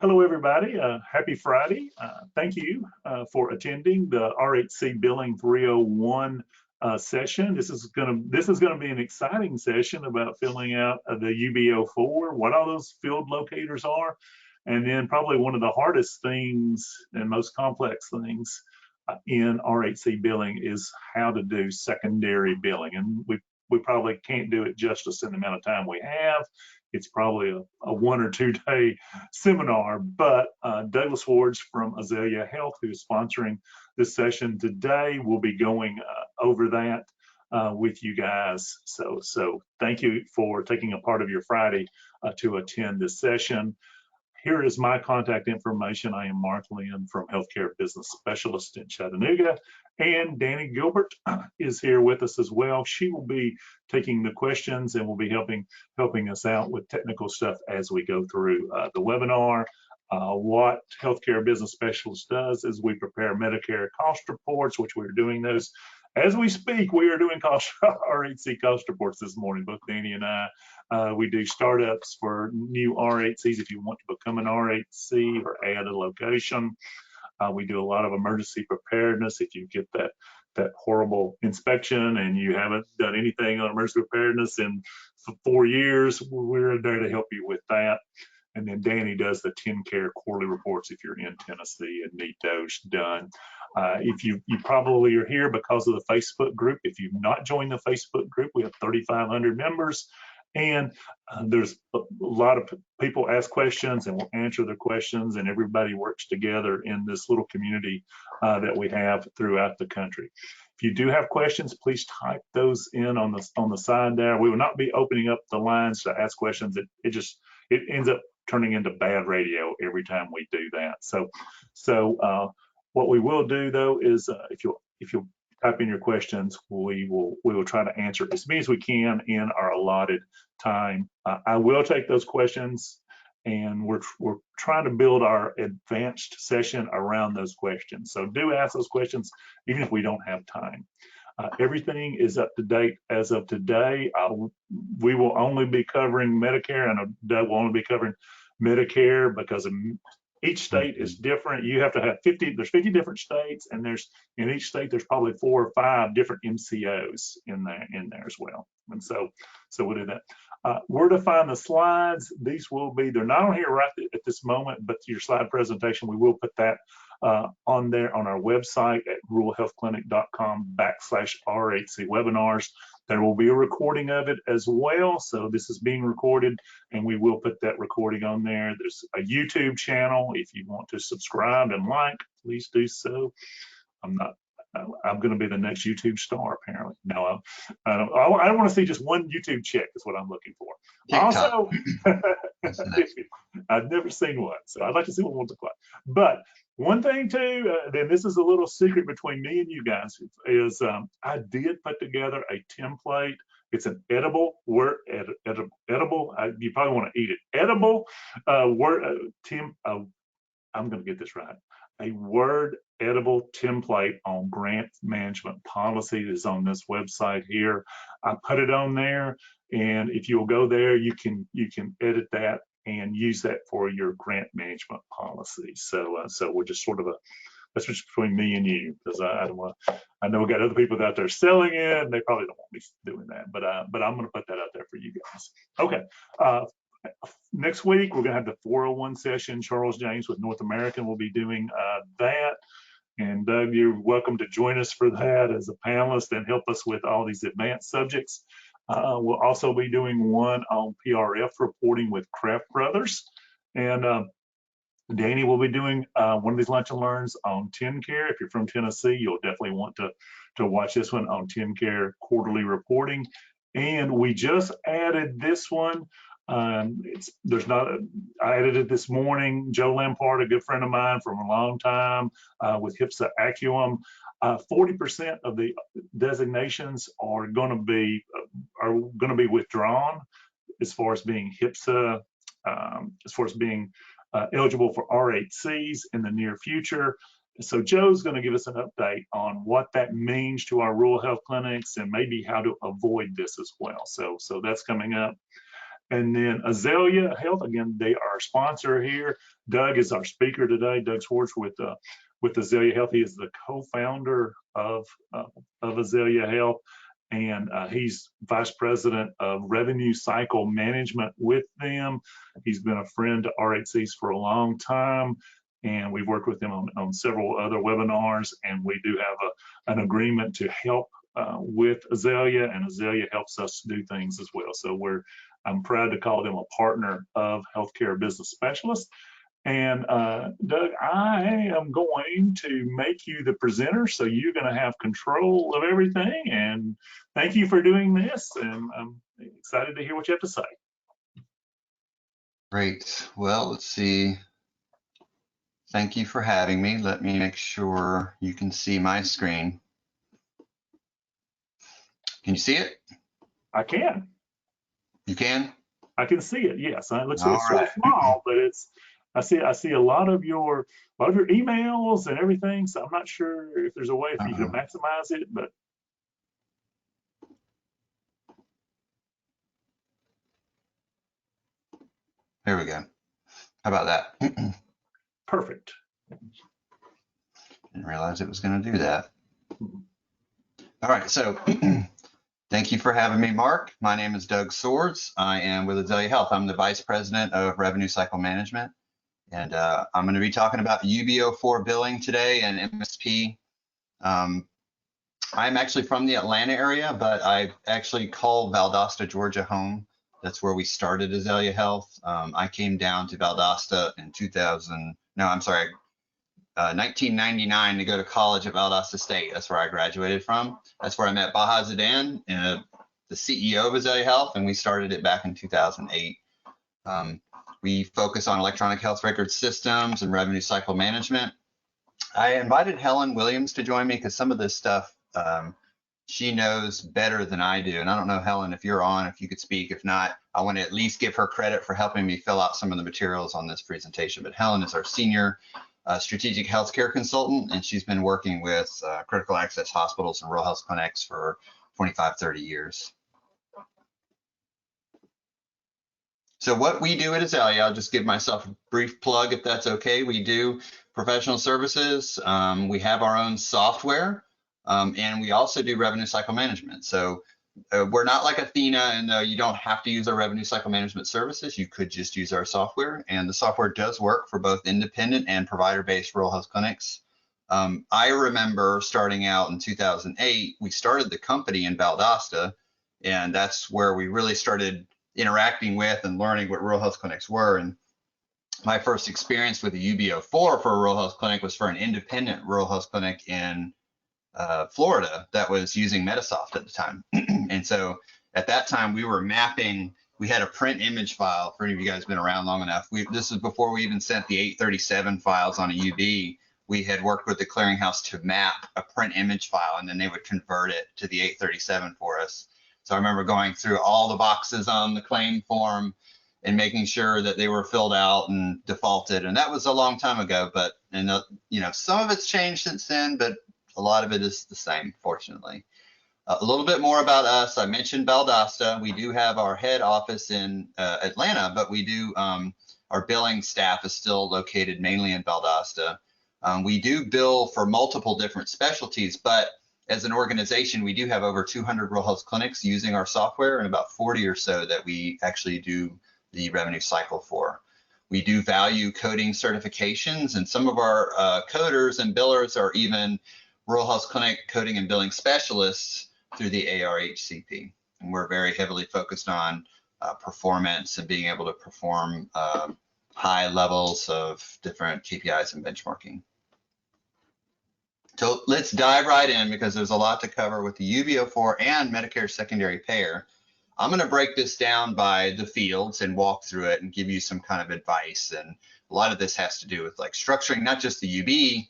Hello, everybody. Happy Friday. Thank you for attending the RHC Billing 301 session. This is gonna be an exciting session about filling out the UB04, what all those field locators are, and then probably one of the hardest things and most complex things in RHC billing is how to do secondary billing, and we probably can't do it justice in the amount of time we have. It's probably a 1 or 2 day seminar, but Douglas Ward's from Azalea Health, who's sponsoring this session today, will be going over that with you guys. So thank you for taking a part of your Friday to attend this session. Here is my contact information. I am Mark Lynn from Healthcare Business Specialist in Chattanooga, and Danny Gilbert is here with us as well. She will be taking the questions and will be helping us out with technical stuff as we go through the webinar. What Healthcare Business Specialist does is we prepare Medicare cost reports, which we're doing those as we speak. We are doing RHC cost reports this morning, both Danny and I. We do startups for new RHCs if you want to become an RHC or add a location. We do a lot of emergency preparedness if you get that horrible inspection and you haven't done anything on emergency preparedness in 4 years. We're there to help you with that. And then Danny does the TennCare quarterly reports if you're in Tennessee and need those done. If you probably are here because of the Facebook group. If you've not joined the Facebook group, we have 3,500 members. And there's a lot of people ask questions and we'll answer their questions, and everybody works together in this little community that we have throughout the country. If you do have questions, please type those in on the side there. We will not be opening up the lines to ask questions. It ends up turning into bad radio every time we do that. So what we will do though is if you'll type in your questions, we will try to answer as many as we can in our allotted time. I will take those questions, and we're trying to build our advanced session around those questions. So do ask those questions even if we don't have time. Everything is up to date as of today. We will only be covering Medicare, and Doug will only be covering Medicare because each state is different. You have to have 50, there's 50 different states, and in each state, there's probably 4 or 5 different MCOs in there as well. And so we'll do that. Where to find the slides? These will be, they're not on here right at this moment, but your slide presentation, we will put that on there on our website at ruralhealthclinic.com/RHC webinars. There will be a recording of it as well. So this is being recorded, and we will put that recording on there. There's a YouTube channel. If you want to subscribe and like, please do so. I'm going to be the next YouTube star, apparently. No, I don't want to see just one YouTube check is what I'm looking for. TikTok. Also, I've never seen one, so I'd like to see what one looks like. But one thing too, then this is a little secret between me and you guys, is I did put together a template. It's an edible word, edible. You probably want to eat it. Edible word. I'm going to get this right. A word edible template on grant management policy is on this website here. I put it on there, and if you'll go there, you can edit that and use that for your grant management policy. So we're just sort of that's just between me and you, because I know we got other people out there selling it, and they probably don't want me doing that, but I'm going to put that out there for you guys. Okay. Next week, we're going to have the 401 session. Charles James with North American will be doing that. And Doug, you're welcome to join us for that as a panelist and help us with all these advanced subjects. We'll also be doing one on PRF reporting with Kraft Brothers. And Danny will be doing one of these lunch and learns on TennCare. If you're from Tennessee, you'll definitely want to watch this one on TennCare quarterly reporting. And we just added this one. I added it this morning. Joe Lampard, a good friend of mine from a long time with HPSA Acuum. 40% of the designations are going to be withdrawn as far as being HPSA, as far as being eligible for RHCs in the near future. So Joe's going to give us an update on what that means to our rural health clinics and maybe how to avoid this as well. So that's coming up. And then Azalea Health, again, they are our sponsor here. Doug is our speaker today. Doug Schwartz with Azalea Health. He is the co-founder of Azalea Health, and he's vice president of revenue cycle management with them. He's been a friend to RHCs for a long time, and we've worked with him on several other webinars, and we do have an agreement to help with Azalea, and Azalea helps us do things as well. So I'm proud to call them a partner of Healthcare Business Specialists. And Doug, I am going to make you the presenter, so you're going to have control of everything. And thank you for doing this, and I'm excited to hear what you have to say. Great. Well, let's see. Thank you for having me. Let me make sure you can see my screen. Can you see it? I can. You can? I can see it. Yes. It looks All right. so small, but I see a lot of your emails and everything. So I'm not sure if there's a way for you to maximize it, but. Here we go. How about that? Perfect. Didn't realize it was going to do that. All right. So thank you for having me, Mark. My name is Doug Swords. I am with Azalea Health. I'm the Vice President of Revenue Cycle Management. And I'm going to be talking about UB04 billing today and MSP. I'm actually from the Atlanta area, but I actually call Valdosta, Georgia home. That's where we started Azalea Health. I came down to Valdosta in 1999 to go to college at Valdosta State. That's where I graduated from. That's where I met Baha Zidan, the CEO of Azalea Health, and we started it back in 2008. We focus on electronic health record systems and revenue cycle management. I invited Helen Williams to join me because some of this stuff she knows better than I do. And I don't know, Helen, if you're on, if you could speak. If not, I want to at least give her credit for helping me fill out some of the materials on this presentation. But Helen is our senior strategic healthcare consultant, and she's been working with critical access hospitals and rural health clinics for 25, 30 years. So what we do at Azalea, I'll just give myself a brief plug if that's okay. We do professional services. We have our own software, and we also do revenue cycle management. So we're not like Athena, and you don't have to use our revenue cycle management services. You could just use our software, and the software does work for both independent and provider-based rural health clinics. I remember starting out in 2008, we started the company in Valdosta, and that's where we really started interacting with and learning what rural health clinics were. And my first experience with the UB04 for a rural health clinic was for an independent rural health clinic in Florida that was using Metasoft at the time. And so at that time we were mapping, we had a print image file. For any of you guys been around long enough, this is before we even sent the 837 files on a UB. We had worked with the clearinghouse to map a print image file, and then they would convert it to the 837 for us. So I remember going through all the boxes on the claim form and making sure that they were filled out and defaulted. And that was a long time ago, but some of it's changed since then, but a lot of it is the same, fortunately. A little bit more about us. I mentioned Valdosta. We do have our head office in Atlanta, but we do, our billing staff is still located mainly in Valdosta. We do bill for multiple different specialties, but as an organization, we do have over 200 rural health clinics using our software, and about 40 or so that we actually do the revenue cycle for. We do value coding certifications, and some of our coders and billers are even rural health clinic coding and billing specialists through the RHC. And we're very heavily focused on performance and being able to perform high levels of different KPIs and benchmarking. So let's dive right in, because there's a lot to cover with the UB04 and Medicare secondary payer. I'm going to break this down by the fields and walk through it and give you some kind of advice. And a lot of this has to do with like structuring not just the UB,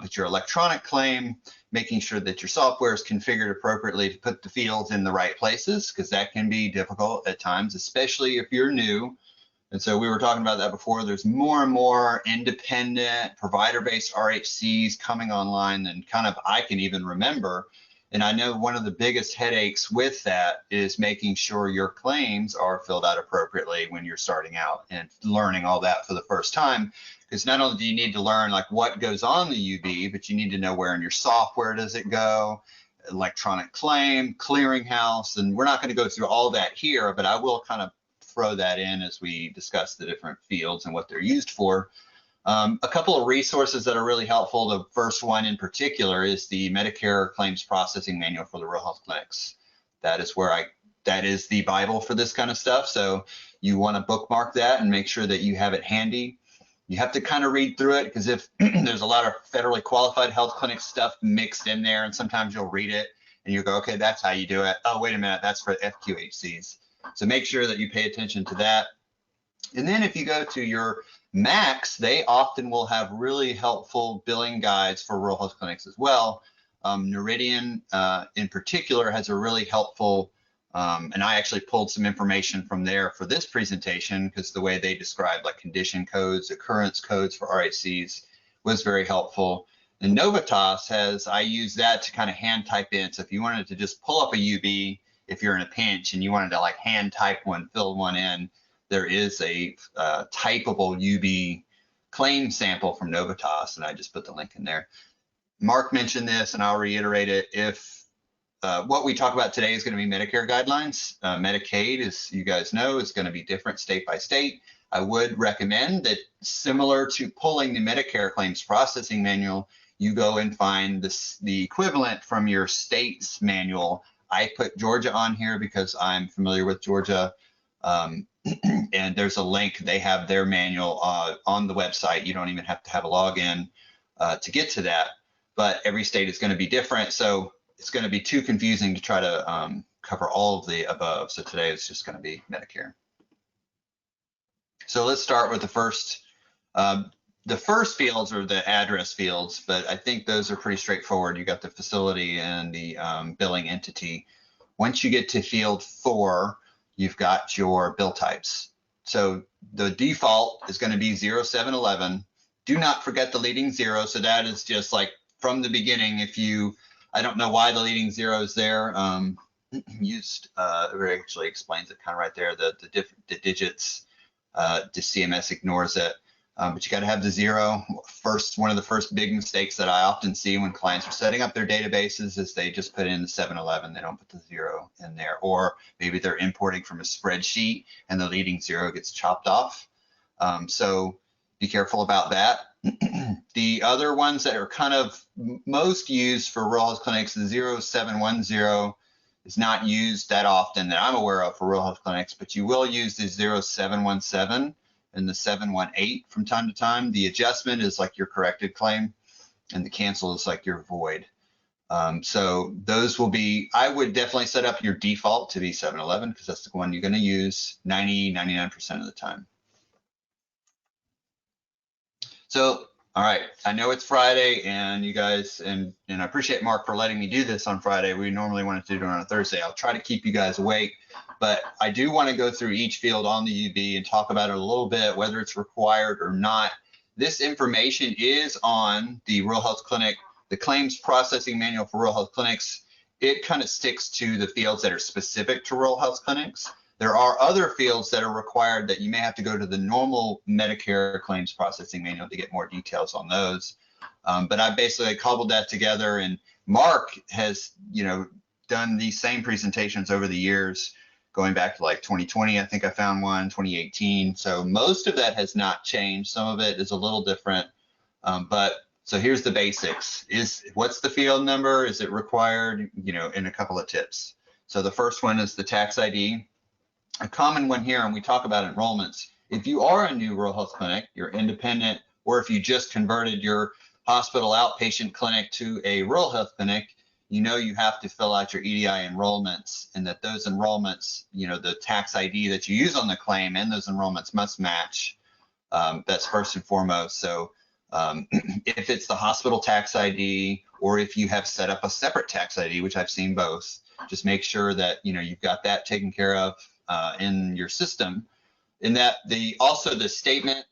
but your electronic claim, making sure that your software is configured appropriately to put the fields in the right places, because that can be difficult at times, especially if you're new. And so we were talking about that before. There's more and more independent provider-based RHCs coming online than kind of I can even remember. And I know one of the biggest headaches with that is making sure your claims are filled out appropriately when you're starting out and learning all that for the first time. Because not only do you need to learn like what goes on the UB, but you need to know where in your software does it go, electronic claim, clearinghouse, and we're not going to go through all that here, but I will kind of throw that in as we discuss the different fields and what they're used for. A couple of resources that are really helpful. The first one in particular is the Medicare Claims Processing Manual for the Rural Health Clinics. That is the Bible for this kind of stuff. So you want to bookmark that and make sure that you have it handy. You have to kind of read through it because if there's a lot of federally qualified health clinic stuff mixed in there, and sometimes you'll read it and you go, okay, that's how you do it. Oh, wait a minute, that's for FQHCs. So make sure that you pay attention to that. And then if you go to your MACs, they often will have really helpful billing guides for rural health clinics as well. Noridian in particular has a really helpful, and I actually pulled some information from there for this presentation because the way they describe like condition codes, occurrence codes for RHCs was very helpful. And Novitas has, I use that to kind of hand type in. So if you wanted to just pull up a UB, if you're in a pinch and you wanted to like hand type one, fill one in, there is a typable UB claim sample from Novitas, and I just put the link in there. Mark mentioned this, and I'll reiterate it. If what we talk about today is going to be Medicare guidelines, Medicaid, as you guys know, is going to be different state by state. I would recommend that similar to pulling the Medicare Claims Processing Manual, you go and find the equivalent from your state's manual. I put Georgia on here because I'm familiar with Georgia. And there's a link. They have their manual on the website. You don't even have to have a login to get to that. But every state is going to be different, so it's going to be too confusing to try to cover all of the above. So today it's just going to be Medicare. So let's start with the first. The first fields are the address fields, but I think those are pretty straightforward. You got the facility and the billing entity. Once you get to field 4, you've got your bill types. So the default is going to be 0711. Do not forget the leading 0. So that is just like from the beginning. If you, I don't know why the leading 0 is there. It actually explains it kind of right there. The digits, the CMS ignores it. But you got to have the 0. One of the first big mistakes that I often see when clients are setting up their databases is they just put in the 711. They don't put the 0 in there, or maybe they're importing from a spreadsheet and the leading 0 gets chopped off. So be careful about that. The other ones that are kind of most used for rural health clinics, the 0710 is not used that often that I'm aware of for rural health clinics, but you will use the 0717 and the 718 from time to time. The adjustment is like your corrected claim, and the cancel is like your void. So those will be, I would definitely set up your default to be 711 because that's the one you're going to use 99% of the time. So, all right, I know it's Friday, and you guys, and I appreciate Mark for letting me do this on Friday. We normally wanted to do it on a Thursday. I'll try to keep you guys awake, but I do want to go through each field on the UB and talk about it a little bit, whether it's required or not. This information is on the Rural Health Clinic, the Claims Processing Manual for Rural Health Clinics. It kind of sticks to the fields that are specific to rural health clinics. There are other fields that are required that you may have to go to the normal Medicare Claims Processing Manual to get more details on those. But I basically cobbled that together, and Mark has, done these same presentations over the years, going back to like 2020, I think I found one, 2018. So most of that has not changed. Some of it is a little different, so here's the basics. What's the field number? Is it required? In a couple of tips. So the first one is the tax ID. A common one here, and we talk about enrollments. If you are a new rural health clinic, you're independent, or if you just converted your hospital outpatient clinic to a rural health clinic, you have to fill out your EDI enrollments, and that those enrollments, the tax ID that you use on the claim and those enrollments must match. That's first and foremost. So if it's the hospital tax ID, or if you have set up a separate tax ID, which I've seen both, just make sure that you've got that taken care of in your system. In that also the statement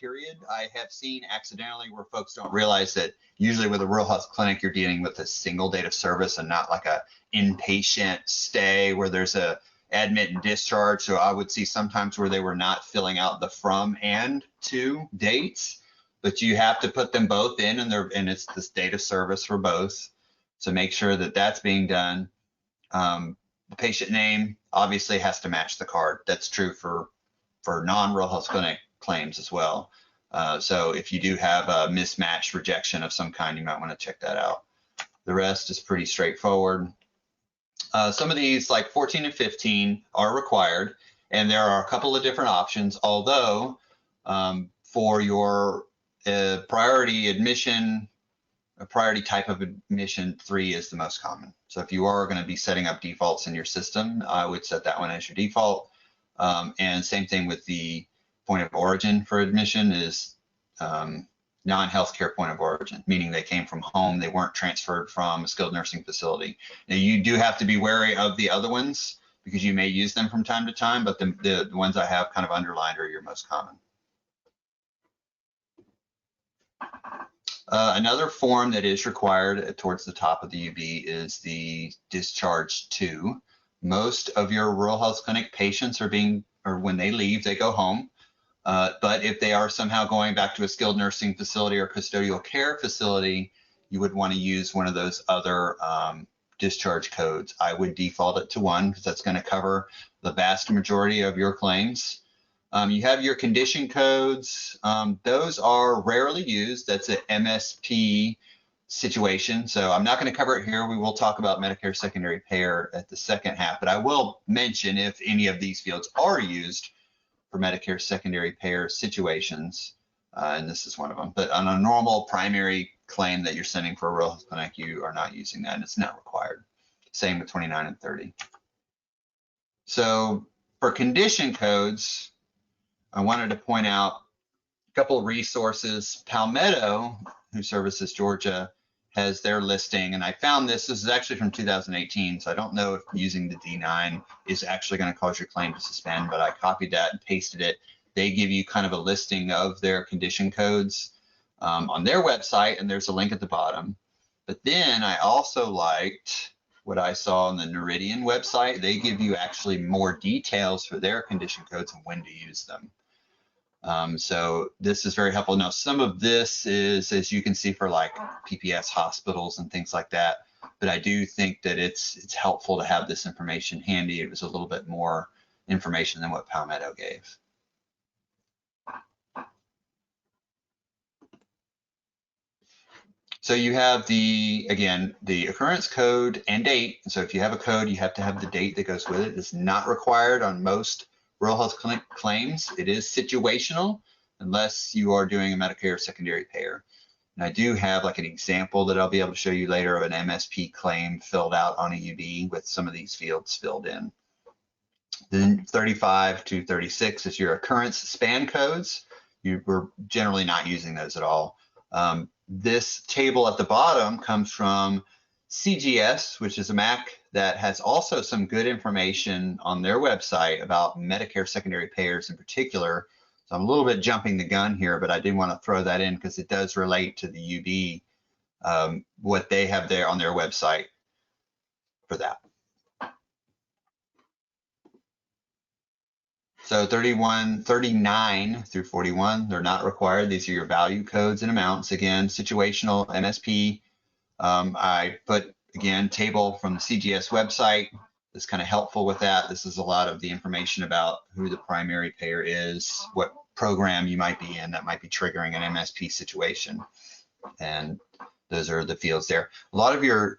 period. I have seen accidentally where folks don't realize that usually with a rural health clinic, you're dealing with a single date of service and not like a inpatient stay where there's a admit and discharge. So I would see sometimes where they were not filling out the from and to dates, but you have to put them both in, and it's this date of service for both. So make sure that that's being done. The patient name obviously has to match the card. That's true for non-rural health clinic claims as well. So if you do have a mismatched rejection of some kind, you might want to check that out. The rest is pretty straightforward. Some of these, like 14 and 15, are required, and there are a couple of different options, although for your priority admission, a priority type of admission, 3 is the most common. So if you are going to be setting up defaults in your system, I would set that one as your default. And same thing with the point of origin for admission is non-healthcare point of origin, meaning they came from home, they weren't transferred from a skilled nursing facility. Now you do have to be wary of the other ones because you may use them from time to time, but the ones I have kind of underlined are your most common. Another form that is required towards the top of the UB is the discharge to. Most of your rural health clinic patients or when they leave, they go home. But if they are somehow going back to a skilled nursing facility or custodial care facility, you would want to use one of those other discharge codes. I would default it to 1 because that's going to cover the vast majority of your claims. You have your condition codes. Those are rarely used. That's an MSP situation. So I'm not going to cover it here. We will talk about Medicare secondary payer at the second half, but I will mention if any of these fields are used for Medicare secondary payer situations, and this is one of them. But on a normal primary claim that you're sending for a rural health clinic, you are not using that, and it's not required. Same with 29 and 30. So for condition codes, I wanted to point out a couple of resources. Palmetto, who services Georgia, has their listing, and I found this is actually from 2018, so I don't know if using the D9 is actually going to cause your claim to suspend, but I copied that and pasted it. They give you kind of a listing of their condition codes on their website, and there's a link at the bottom. But then I also liked what I saw on the Noridian website. They give you actually more details for their condition codes and when to use them. So this is very helpful. Now, some of this is, as you can see, for like PPS hospitals and things like that, but I do think that it's helpful to have this information handy. It was a little bit more information than what Palmetto gave. So you have again, the occurrence code and date. So if you have a code, you have to have the date that goes with it. It's not required on most rural health clinic claims. It is situational unless you are doing a Medicare secondary payer. And I do have like an example that I'll be able to show you later of an MSP claim filled out on a UB with some of these fields filled in. Then 35 to 36 is your occurrence span codes. We're generally not using those at all. This table at the bottom comes from CGS, which is a MAC that has also some good information on their website about Medicare secondary payers in particular. So I'm a little bit jumping the gun here, but I did want to throw that in because it does relate to the UB, what they have there on their website for that. So 39 through 41, they're not required. These are your value codes and amounts. Again, situational MSP. I put, again, table from the CGS website. That's kind of helpful with that. This is a lot of the information about who the primary payer is, what program you might be in that might be triggering an MSP situation. And those are the fields there. A lot of your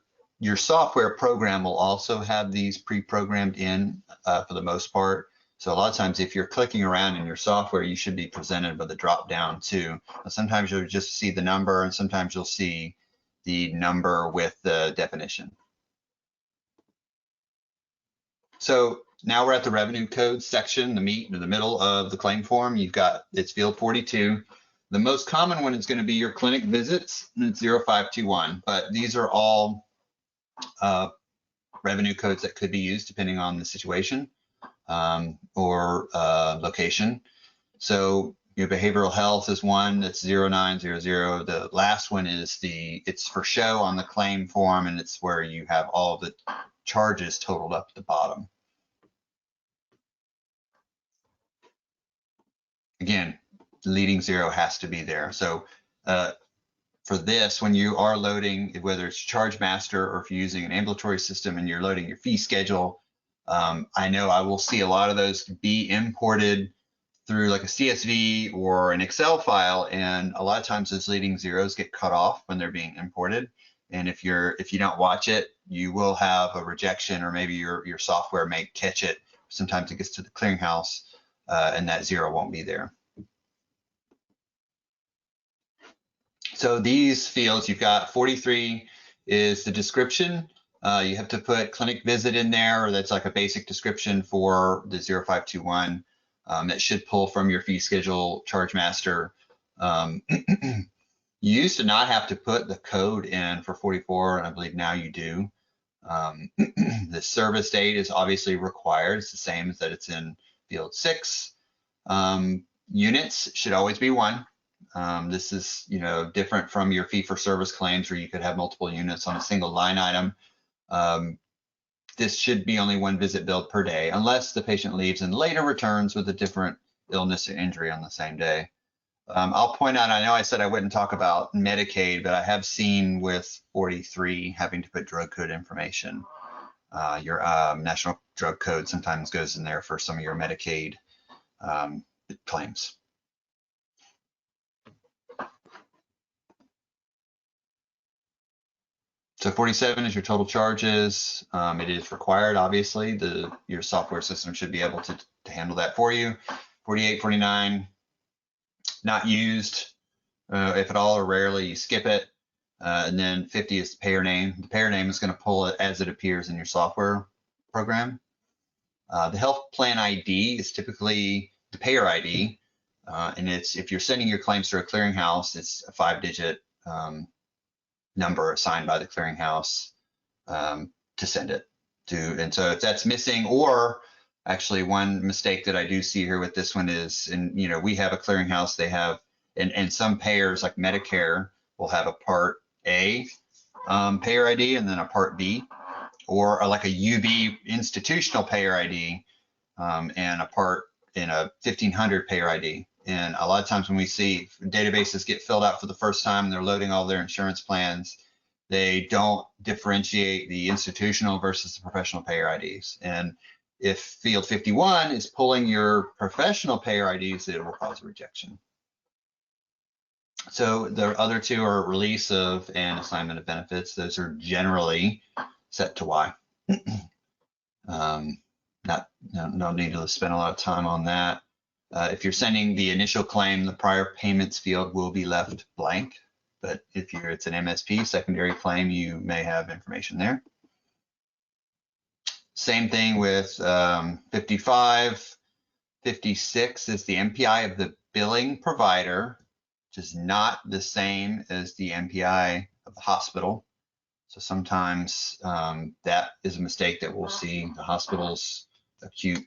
software program will also have these pre-programmed in for the most part. So a lot of times if you're clicking around in your software, you should be presented with a drop down too. Sometimes you'll just see the number, and sometimes you'll see the number with the definition. So now we're at the revenue code section, the meat in the middle of the claim form. You've got, it's field 42. The most common one is going to be your clinic visits, and it's 0521, but these are all revenue codes that could be used depending on the situation or location. So Behavioral health is one that's 0900. The last one is it's for show on the claim form, and it's where you have all of the charges totaled up at the bottom. Again, leading zero has to be there. So for this, when you are loading, whether it's Charge Master or if you're using an ambulatory system and you're loading your fee schedule, I know I will see a lot of those be imported through like a CSV or an Excel file, and a lot of times those leading zeros get cut off when they're being imported. And if you don't watch it, you will have a rejection, or maybe your software may catch it. Sometimes it gets to the clearinghouse and that zero won't be there. So these fields, you've got 43 is the description. You have to put clinic visit in there, or that's like a basic description for the 0521. That should pull from your fee schedule Charge Master. You used to not have to put the code in for 44, and I believe now you do. The service date is obviously required. It's the same as that it's in field 6. Units should always be 1. This is, different from your fee for service claims where you could have multiple units on a single line item. This should be only 1 visit billed per day, unless the patient leaves and later returns with a different illness or injury on the same day. I'll point out, I know I said I wouldn't talk about Medicaid, but I have seen with 43 having to put drug code information. Your national drug code sometimes goes in there for some of your Medicaid claims. So 47 is your total charges. It is required, obviously. Your software system should be able to handle that for you. 48, 49, not used, if at all, or rarely, you skip it. And then 50 is the payer name. The payer name is going to pull it as it appears in your software program. The health plan ID is typically the payer ID. And if you're sending your claims through a clearinghouse, it's a 5-digit number assigned by the clearinghouse to send it to. And so if that's missing, or actually one mistake that I do see here with this one is, and we have a clearinghouse, they have, and some payers like Medicare will have a Part A payer ID and then a Part B, or like a UB institutional payer ID and a Part in a 1500 payer ID. And a lot of times when we see databases get filled out for the first time and they're loading all their insurance plans, they don't differentiate the institutional versus the professional payer IDs. And if field 51 is pulling your professional payer IDs, it will cause a rejection. So the other two are release of and assignment of benefits. Those are generally set to Y. No need to spend a lot of time on that. If you're sending the initial claim, the prior payments field will be left blank. But if it's an MSP secondary claim, you may have information there. Same thing with 55. 56 is the MPI of the billing provider, which is not the same as the MPI of the hospital. So sometimes that is a mistake that we'll see. The hospital's acute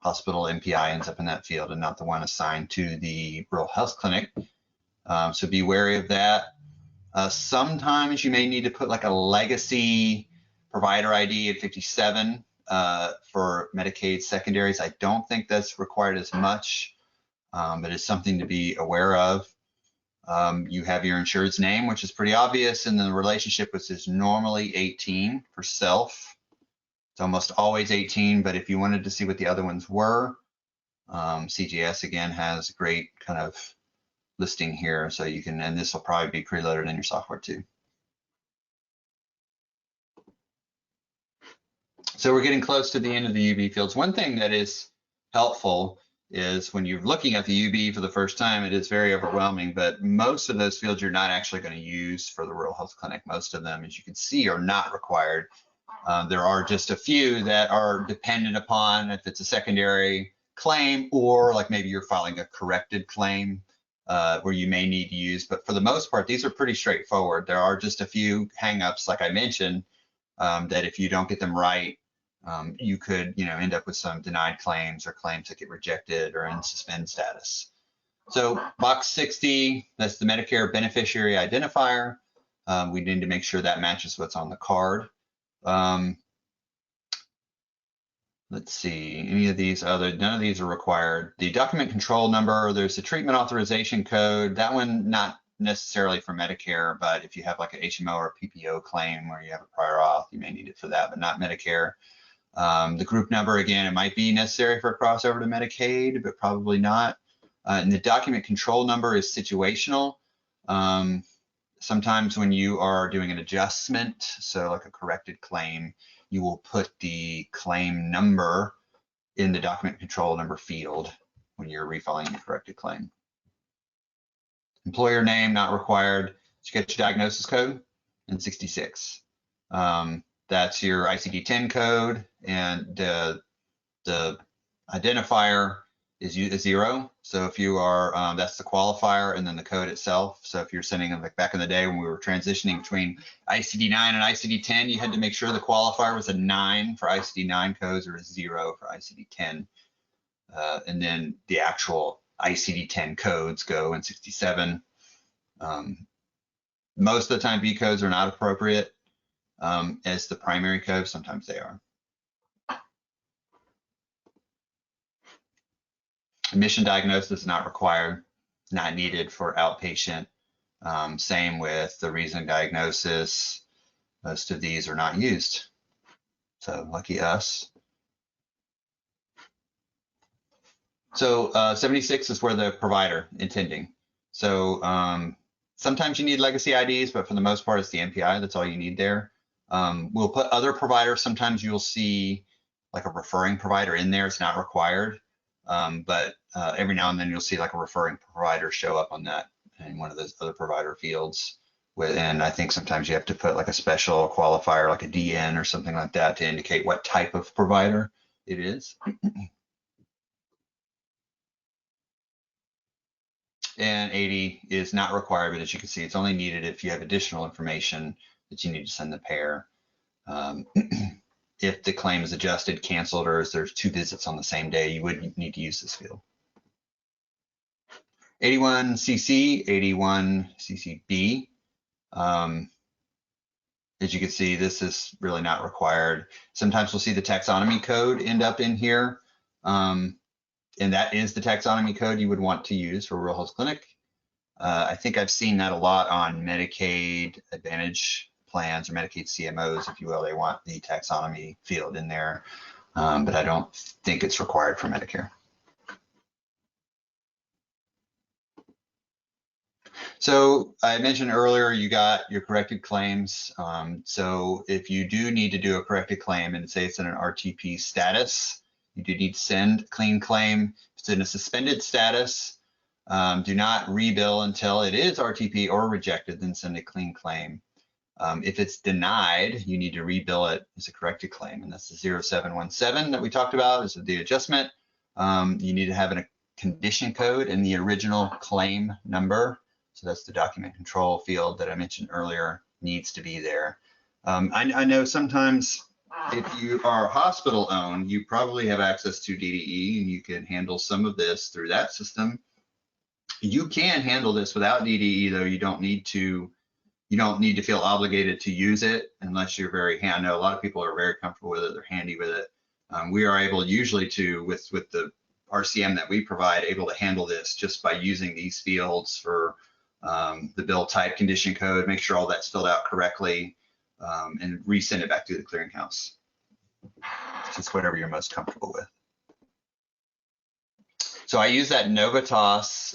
hospital MPI ends up in that field and not the one assigned to the rural health clinic. So be wary of that. Sometimes you may need to put like a legacy provider ID at 57 for Medicaid secondaries. I don't think that's required as much, but it's something to be aware of. You have your insured's name, which is pretty obvious, and then the relationship, which is normally 18 for self. It's almost always 18, but if you wanted to see what the other ones were, CGS again has a great kind of listing here, so you can, and this will probably be preloaded in your software too. So we're getting close to the end of the UB fields. One thing that is helpful is when you're looking at the UB for the first time, it is very overwhelming, but most of those fields you're not actually going to use for the rural health clinic. Most of them, as you can see, are not required. There are just a few that are dependent upon if it's a secondary claim, or like maybe you're filing a corrected claim where you may need to use, but for the most part, these are pretty straightforward. There are just a few hangups, like I mentioned, that if you don't get them right, you could end up with some denied claims or claims that get rejected or in suspend status. So box 60, that's the Medicare beneficiary identifier. We need to make sure that matches what's on the card. Let's see, any of these none of these are required. The document control number, there's a treatment authorization code. That one, not necessarily for Medicare, but if you have like an HMO or a PPO claim where you have a prior auth, you may need it for that, but not Medicare. The group number, again, it might be necessary for a crossover to Medicaid, but probably not. And the document control number is situational. Sometimes when you are doing an adjustment, so like a corrected claim, you will put the claim number in the document control number field when you're refiling the corrected claim. Employer name, not required. You get your diagnosis code in 66. That's your ICD-10 code, and the identifier is 0. So if you are, that's the qualifier, and then the code itself. So if you're sending them, like back in the day when we were transitioning between ICD-9 and ICD-10, you had to make sure the qualifier was a 9 for ICD-9 codes or a 0 for ICD-10. And then the actual ICD-10 codes go in 67. Most of the time, B codes are not appropriate as the primary code. Sometimes they are. Admission diagnosis is not required, not needed for outpatient. Same with the reason diagnosis. Most of these are not used. So lucky us. So 76 is where the provider intending. So sometimes you need legacy IDs, but for the most part, it's the MPI. That's all you need there. We'll put other providers. Sometimes you'll see like a referring provider in there. It's not required. But every now and then you'll see like a referring provider show up on that in one of those other provider fields. And I think sometimes you have to put like a special qualifier, like a DN or something like that, to indicate what type of provider it is. And 80 is not required, but as you can see, it's only needed if you have additional information that you need to send the payer. If the claim is adjusted, canceled, or if there's 2 visits on the same day, you would need to use this field. 81CC, 81CCB. As you can see, this is really not required. Sometimes we'll see the taxonomy code end up in here. And that is the taxonomy code you would want to use for rural health clinic. I think I've seen that a lot on Medicaid Advantage plans or Medicaid CMOs, if you will. They want the taxonomy field in there, but I don't think it's required for Medicare. So I mentioned earlier, you got your corrected claims. So if you do need to do a corrected claim and say it's in an RTP status, you do need to send clean claim. If it's in a suspended status, do not rebill until it is RTP or rejected, then send a clean claim. If it's denied, you need to rebill it as a corrected claim, and that's the 0717 that we talked about is the adjustment. You need to have a condition code in the original claim number. So that's the document control field that I mentioned earlier, needs to be there. I know sometimes if you are hospital owned, you probably have access to DDE and you can handle some of this through that system. You can handle this without DDE, though. You don't need to feel obligated to use it unless you're very I know a lot of people are very comfortable with it, they're handy with it. We are able usually to, with the RCM that we provide, able to handle this just by using these fields for the bill type, condition code, make sure all that's filled out correctly, and resend it back to the clearinghouse. Just whatever you're most comfortable with. So I use that Novitas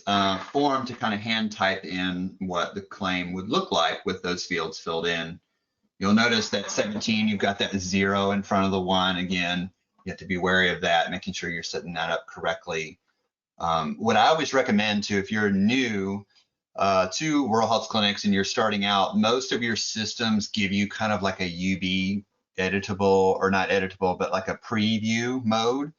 form to kind of hand type in what the claim would look like with those fields filled in. You'll notice that 17, you've got that 0 in front of the 1. Again, you have to be wary of that, making sure you're setting that up correctly. What I always recommend to, if you're new to rural health clinics and you're starting out, most of your systems give you kind of like a UB editable, or not editable, but like a preview mode.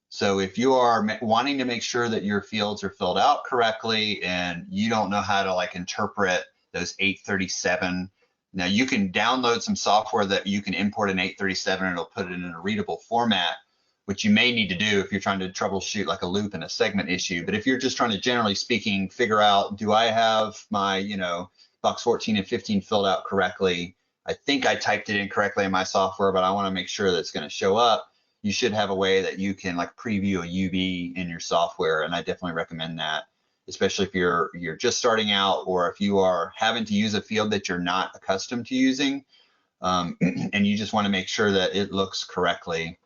So if you are wanting to make sure that your fields are filled out correctly and you don't know how to like interpret those 837, now you can download some software that you can import an 837 and it'll put it in a readable format. which you may need to do if you're trying to troubleshoot like a loop and a segment issue. But if you're just trying to, generally speaking, figure out, do I have my, box 14 and 15 filled out correctly? I think I typed it in correctly in my software, but I want to make sure that it's going to show up. You should have a way that you can like preview a UB in your software, and I definitely recommend that, especially if you're just starting out, or if you are having to use a field that you're not accustomed to using, and you just want to make sure that it looks correctly.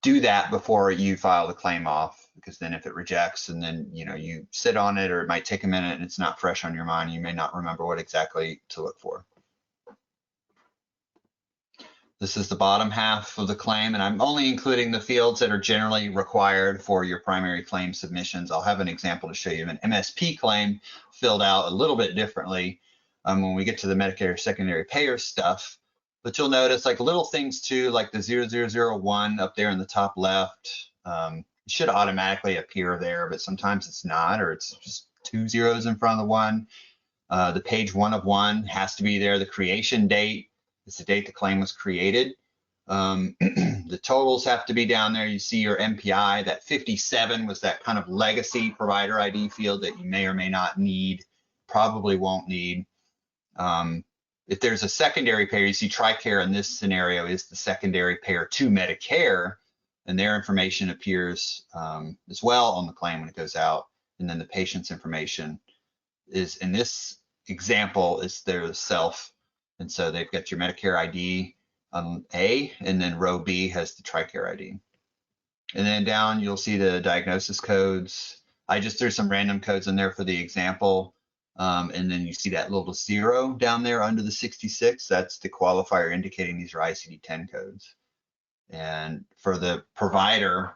Do that before you file the claim off, because then if it rejects and then you sit on it, or it might take a minute and it's not fresh on your mind, you may not remember what exactly to look for. This is the bottom half of the claim, and I'm only including the fields that are generally required for your primary claim submissions. I'll have an example to show you an MSP claim filled out a little bit differently when we get to the Medicare secondary payer stuff. But you'll notice like little things too, like the 0001 up there in the top left. It should automatically appear there, but sometimes it's not, or it's just 2 zeros in front of the 1. The page 1 of 1 has to be there. The creation date is the date the claim was created. The totals have to be down there. You see your MPI. That 57 was that kind of legacy provider ID field that you may or may not need, probably won't need. If there's a secondary payer, you see TRICARE in this scenario is the secondary payer to Medicare, and their information appears as well on the claim when it goes out. And then the patient's information is, in this example, is their self. And so they've got your Medicare ID A, and then row B has the TRICARE ID. And then down, you'll see the diagnosis codes. I just threw some random codes in there for the example. And then you see that little 0 down there under the 66. That's the qualifier indicating these are ICD-10 codes. And for the provider,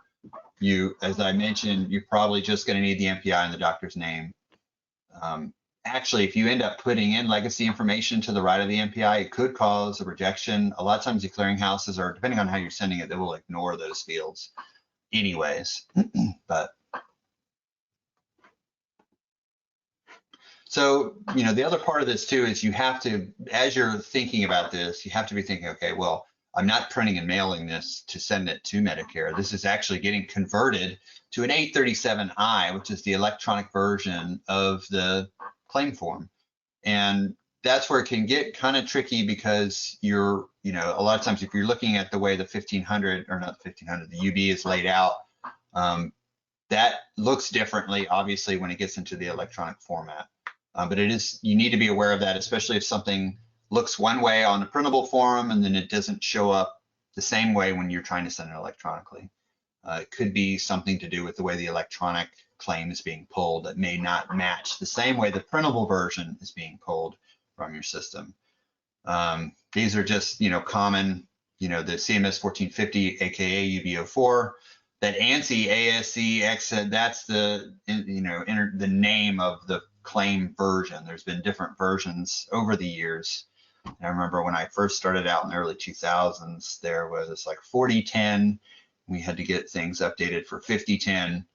as I mentioned, you're probably just going to need the MPI and the doctor's name. Actually, if you end up putting in legacy information to the right of the MPI, it could cause a rejection. A lot of times the clearinghouses are, depending on how you're sending it, they will ignore those fields anyways. But so, the other part of this too is you have to, as you're thinking about this, you have to be thinking, okay, well, I'm not printing and mailing this to send it to Medicare. This is actually getting converted to an 837I, which is the electronic version of the claim form. And that's where it can get kind of tricky, because you're, a lot of times if you're looking at the way the 1500, or not the 1500, the UB is laid out, that looks differently, obviously, when it gets into the electronic format. But you need to be aware of that, especially if something looks one way on the printable form and then it doesn't show up the same way when you're trying to send it electronically. It could be something to do with the way the electronic claim is being pulled that may not match the same way the printable version is being pulled from your system. These are just, common, the CMS 1450, aka UB04, that ANSI, ASC, EXA, that's the, the name of the claim version. There's been different versions over the years. And I remember when I first started out in the early 2000s, there was like 4010. We had to get things updated for 5010.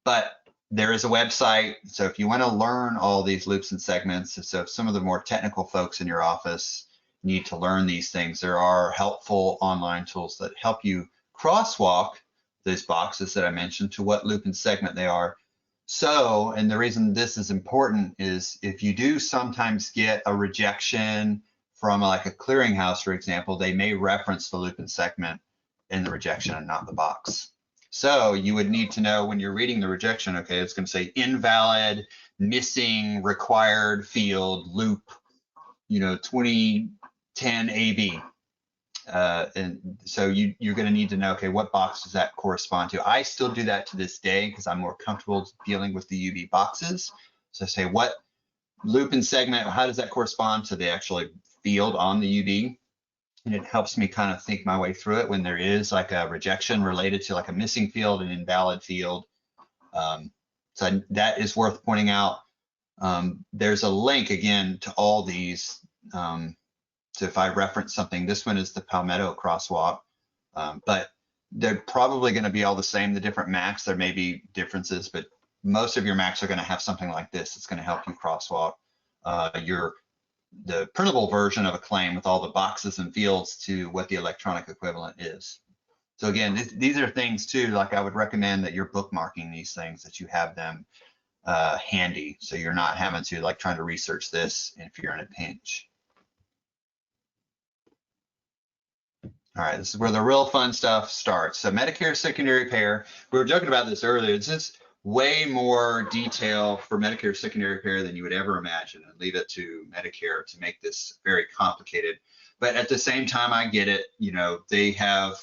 But there is a website. So if you want to learn all these loops and segments, so if some of the more technical folks in your office need to learn these things, there are helpful online tools that help you crosswalk those boxes that I mentioned to what loop and segment they are. So, and the reason this is important is if you do sometimes get a rejection from like a clearinghouse, for example, they may reference the loop and segment in the rejection and not the box. So you would need to know when you're reading the rejection, okay, it's going to say invalid, missing, required field, loop, 2010 AB. And so you're going to need to know, okay, what box does that correspond to? I still do that to this day because I'm more comfortable dealing with the UB boxes. So I say, what loop and segment, how does that correspond to the actual field on the UB? And it helps me kind of think my way through it when there is like a rejection related to like a missing field, an invalid field. So that is worth pointing out. There's a link again to all these. So if I reference something, this one is the Palmetto crosswalk, but they're probably going to be all the same. The different Macs, there may be differences, but most of your Macs are going to have something like this. It's going to help you crosswalk the printable version of a claim with all the boxes and fields to what the electronic equivalent is. So again, these are things too, like I would recommend that you're bookmarking these things, that you have them handy, so you're not having to like trying to research this if you're in a pinch. All right, this is where the real fun stuff starts. So Medicare secondary payer, we were joking about this earlier. It's just way more detail for Medicare secondary payer than you would ever imagine, and leave it to Medicare to make this very complicated. But at the same time, I get it. You know, they have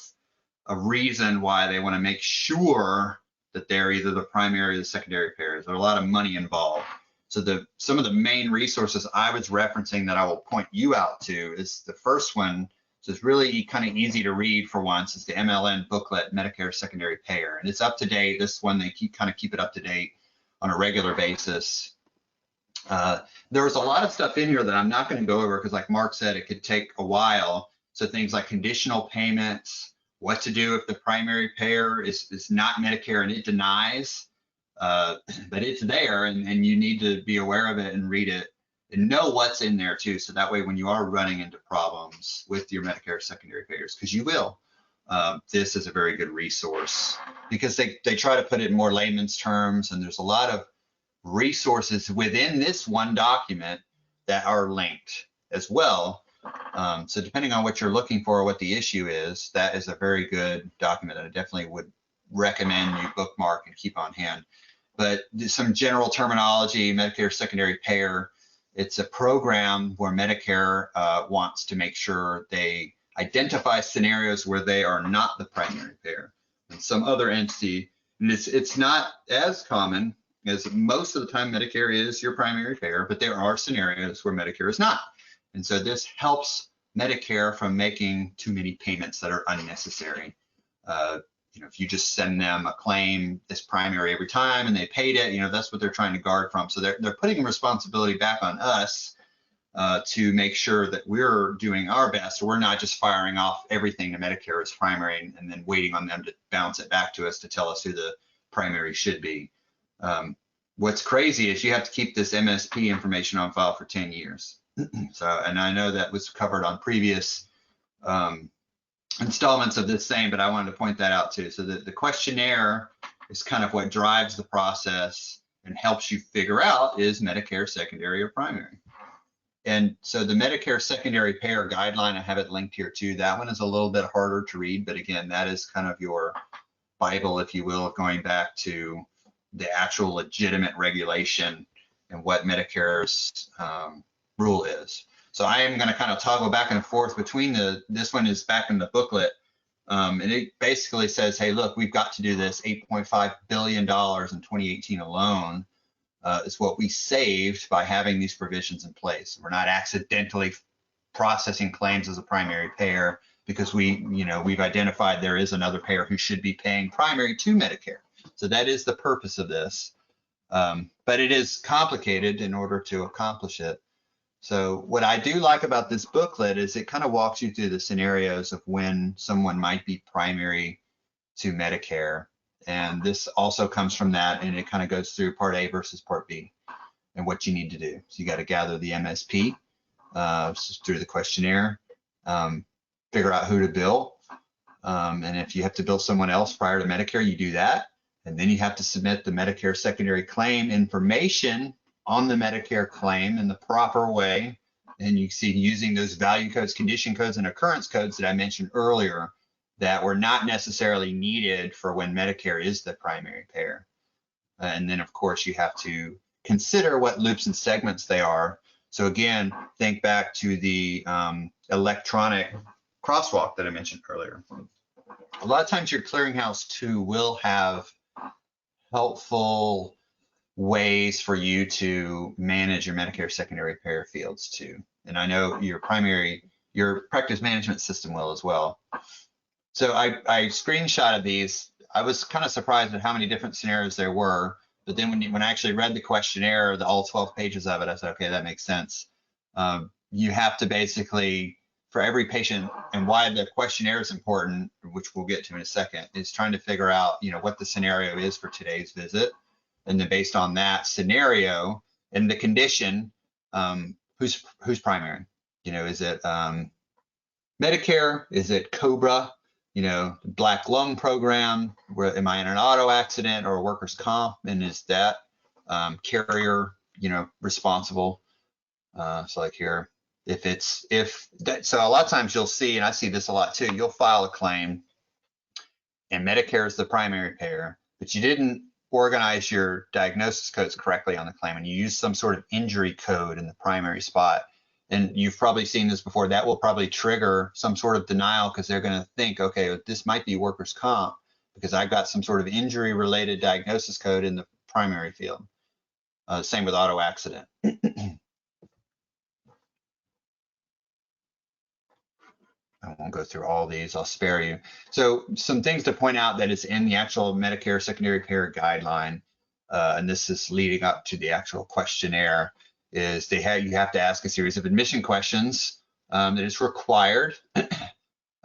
a reason why they want to make sure that they're either the primary or the secondary payers. There's a lot of money involved. So some of the main resources I was referencing that I will point you out to is the first one. So it's really kind of easy to read for once. It's the MLN booklet, Medicare Secondary Payer, and it's up to date. This one, they keep it up to date on a regular basis. There's a lot of stuff in here that I'm not going to go over because, like Mark said, it could take a while. So things like conditional payments, what to do if the primary payer is not Medicare and it denies, but it's there, and you need to be aware of it and read it and know what's in there too. So that way, when you are running into problems with your Medicare secondary payers, because you will, this is a very good resource because they try to put it in more layman's terms, and there's a lot of resources within this one document that are linked as well. So depending on what you're looking for, what the issue is, that is a very good document that I definitely would recommend you bookmark and keep on hand. But some general terminology, Medicare secondary payer, it's a program where Medicare wants to make sure they identify scenarios where they are not the primary payer and some other entity. And it's not as common as most of the time Medicare is your primary payer, but there are scenarios where Medicare is not. And so this helps Medicare from making too many payments that are unnecessary. You know, if you just send them a claim this primary every time and they paid it, you know, that's what they're trying to guard from. So they're putting responsibility back on us to make sure that we're doing our best. So we're not just firing off everything to Medicare as primary and then waiting on them to bounce it back to us to tell us who the primary should be. What's crazy is you have to keep this MSP information on file for 10 years. So, and I know that was covered on previous installments of this same, but I wanted to point that out too. So the questionnaire is kind of what drives the process and helps you figure out, is Medicare secondary or primary? And so the Medicare secondary payer guideline, I have it linked here too. That one is a little bit harder to read, but again, that is kind of your Bible, if you will, going back to the actual legitimate regulation and what Medicare's rule is. So I am going to kind of toggle back and forth between this one is back in the booklet, and it basically says, hey, look, we've got to do this. $8.5 billion in 2018 alone is what we saved by having these provisions in place. We're not accidentally processing claims as a primary payer because we've identified there is another payer who should be paying primary to Medicare. So that is the purpose of this, but it is complicated in order to accomplish it. So what I do like about this booklet is it kind of walks you through the scenarios of when someone might be primary to Medicare. And this also comes from that, and it kind of goes through Part A versus Part B and what you need to do. So you got to gather the MSP through the questionnaire, figure out who to bill. And if you have to bill someone else prior to Medicare, you do that. And then you have to submit the Medicare secondary claim information on the Medicare claim in the proper way. And you see using those value codes, condition codes, and occurrence codes that I mentioned earlier that were not necessarily needed for when Medicare is the primary payer. And then of course you have to consider what loops and segments they are. So again, think back to the electronic crosswalk that I mentioned earlier. A lot of times your clearinghouse too will have helpful ways for you to manage your Medicare secondary payer fields too. And I know your practice management system will as well. So I screenshotted these. I was kind of surprised at how many different scenarios there were, but then when I actually read the questionnaire, all 12 pages of it, I said, okay, that makes sense. You have to basically, for every patient, and why the questionnaire is important, which we'll get to in a second, is trying to figure out, what the scenario is for today's visit. And then based on that scenario and the condition, who's primary? Is it Medicare? Is it COBRA? you know, black lung program, where am I in an auto accident or a workers' comp, and is that carrier, you know, responsible? So like here, so a lot of times you'll see, and I see this a lot too, you'll file a claim and Medicare is the primary payer, but you didn't organize your diagnosis codes correctly on the claim, and you use some sort of injury code in the primary spot. And you've probably seen this before. That will probably trigger some sort of denial because they're going to think, okay, this might be workers' comp because I've got some sort of injury related diagnosis code in the primary field. Same with auto accident. I won't go through all these, I'll spare you. So some things to point out that is in the actual Medicare secondary payer guideline, and this is leading up to the actual questionnaire, is you have to ask a series of admission questions that is required.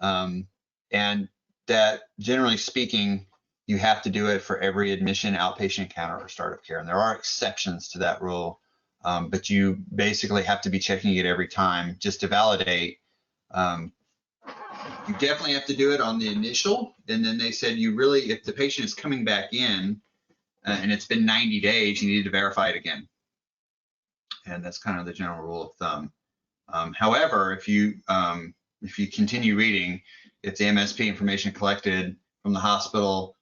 And that generally speaking, you have to do it for every admission, outpatient encounter, or start of care. And there are exceptions to that rule, but you basically have to be checking it every time just to validate. You definitely have to do it on the initial, and then they said you really, if the patient is coming back in and it's been 90 days, you need to verify it again. And that's kind of the general rule of thumb. However, if you continue reading, if the MSP information collected from the hospital